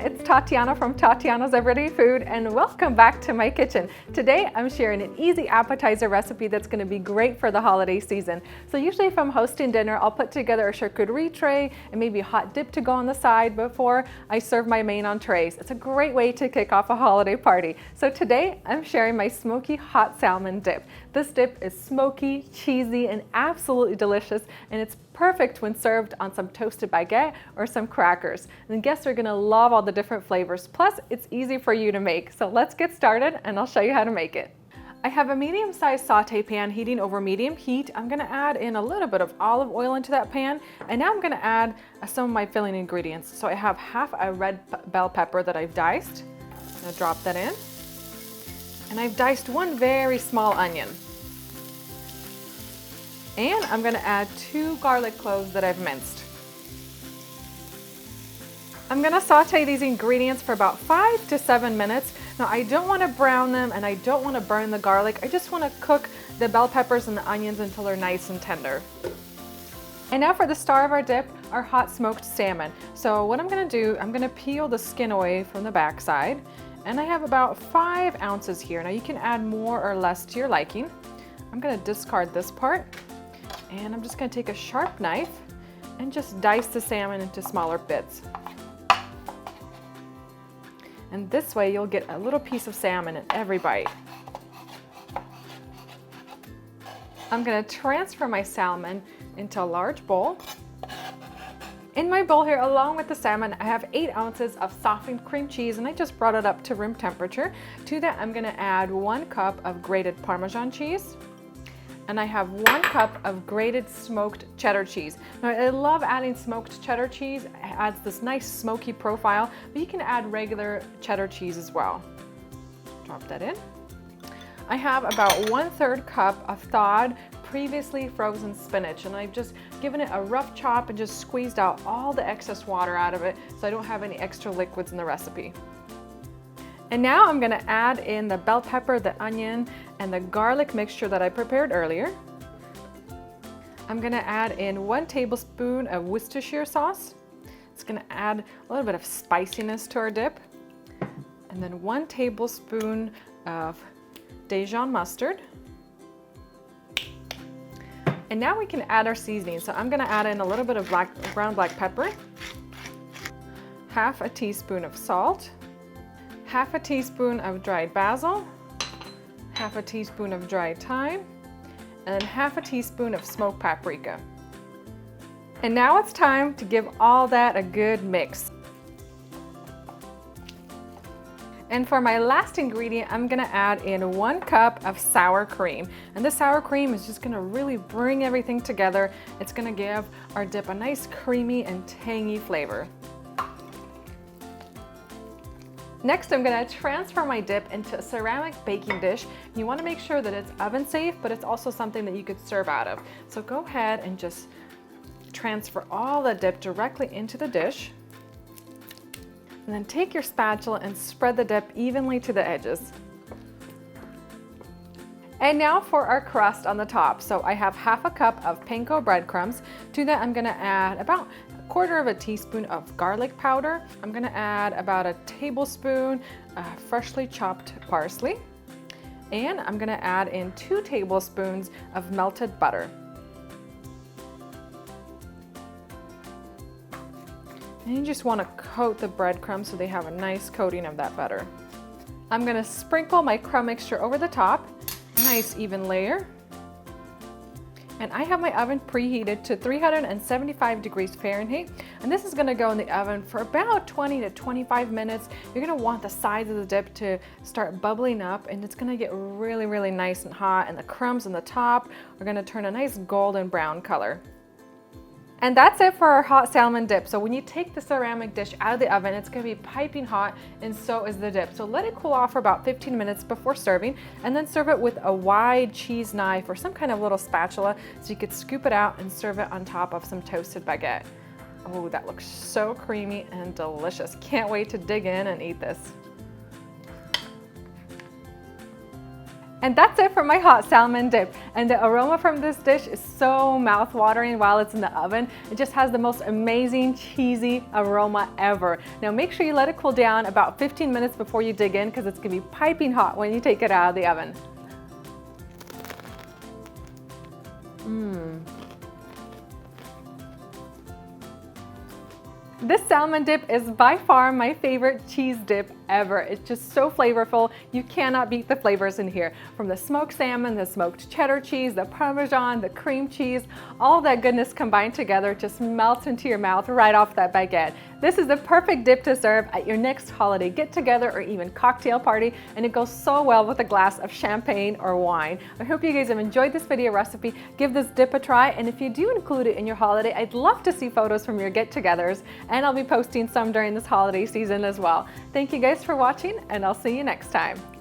it's Tatiana from Tatiana's Everyday Food, and welcome back to my kitchen. Today I'm sharing an easy appetizer recipe that's going to be great for the holiday season. So usually if I'm hosting dinner, I'll put together a charcuterie tray and maybe a hot dip to go on the side before I serve my main entrees. It's a great way to kick off a holiday party. So today I'm sharing my smoky hot salmon dip. This dip is smoky, cheesy, and absolutely delicious, and it's perfect when served on some toasted baguette or some crackers. And guests are gonna love all the different flavors. Plus, it's easy for you to make. So let's get started and I'll show you how to make it. I have a medium-sized saute pan heating over medium heat. I'm gonna add in a little bit of olive oil into that pan, and now I'm gonna add some of my filling ingredients. So I have half a red bell pepper that I've diced. I'm gonna drop that in. And I've diced one very small onion. And I'm gonna add 2 garlic cloves that I've minced. I'm gonna saute these ingredients for about 5 to 7 minutes. Now I don't wanna brown them and I don't wanna burn the garlic. I just wanna cook the bell peppers and the onions until they're nice and tender. And now for the star of our dip, our hot smoked salmon. So what I'm gonna do, I'm gonna peel the skin away from the backside. And I have about 5 ounces here. Now you can add more or less to your liking. I'm gonna discard this part. And I'm just going to take a sharp knife and just dice the salmon into smaller bits. And this way you'll get a little piece of salmon in every bite. I'm going to transfer my salmon into a large bowl. In my bowl here, along with the salmon, I have 8 ounces of softened cream cheese, and I just brought it up to room temperature. To that, I'm going to add 1 cup of grated Parmesan cheese. And I have 1 cup of grated smoked cheddar cheese. Now I love adding smoked cheddar cheese. It adds this nice smoky profile, but you can add regular cheddar cheese as well. Drop that in. I have about 1/3 cup of thawed, previously frozen spinach, and I've just given it a rough chop and just squeezed out all the excess water out of it so I don't have any extra liquids in the recipe. And now I'm gonna add in the bell pepper, the onion, and the garlic mixture that I prepared earlier. I'm gonna add in 1 tablespoon of Worcestershire sauce. It's gonna add a little bit of spiciness to our dip. And then 1 tablespoon of Dijon mustard. And now we can add our seasoning. So I'm gonna add in a little bit of ground black pepper, half a teaspoon of salt, half a teaspoon of dried basil, half a teaspoon of dried thyme, and half a teaspoon of smoked paprika. And now it's time to give all that a good mix. And for my last ingredient, I'm gonna add in 1 cup of sour cream. And this sour cream is just gonna really bring everything together. It's gonna give our dip a nice creamy and tangy flavor. Next, I'm gonna transfer my dip into a ceramic baking dish. You wanna make sure that it's oven safe, but it's also something that you could serve out of. So go ahead and just transfer all the dip directly into the dish. And then take your spatula and spread the dip evenly to the edges. And now for our crust on the top. So I have half a cup of panko breadcrumbs. To that, I'm gonna add about 1/4 teaspoon of garlic powder. I'm gonna add about 1 tablespoon freshly chopped parsley. And I'm gonna add in 2 tablespoons of melted butter. And you just wanna coat the breadcrumbs so they have a nice coating of that butter. I'm gonna sprinkle my crumb mixture over the top, nice even layer. And I have my oven preheated to 375 degrees Fahrenheit. And this is gonna go in the oven for about 20 to 25 minutes. You're gonna want the sides of the dip to start bubbling up, and it's gonna get really, really nice and hot, and the crumbs on the top are gonna turn a nice golden brown color. And that's it for our hot salmon dip. So when you take the ceramic dish out of the oven, it's gonna be piping hot, and so is the dip. So let it cool off for about 15 minutes before serving, and then serve it with a wide cheese knife or some kind of little spatula so you could scoop it out and serve it on top of some toasted baguette. Oh, that looks so creamy and delicious. Can't wait to dig in and eat this. And that's it for my hot salmon dip. And the aroma from this dish is so mouth-watering while it's in the oven. It just has the most amazing cheesy aroma ever. Now make sure you let it cool down about 15 minutes before you dig in, because it's gonna be piping hot when you take it out of the oven. This salmon dip is by far my favorite cheese dip ever. It's just so flavorful. You cannot beat the flavors in here. From the smoked salmon, the smoked cheddar cheese, the Parmesan, the cream cheese, all that goodness combined together just melts into your mouth right off that baguette. This is the perfect dip to serve at your next holiday get-together or even cocktail party, and it goes so well with a glass of champagne or wine. I hope you guys have enjoyed this video recipe. Give this dip a try, and if you do include it in your holiday, I'd love to see photos from your get-togethers, and I'll be posting some during this holiday season as well. Thank you guys for watching, and I'll see you next time.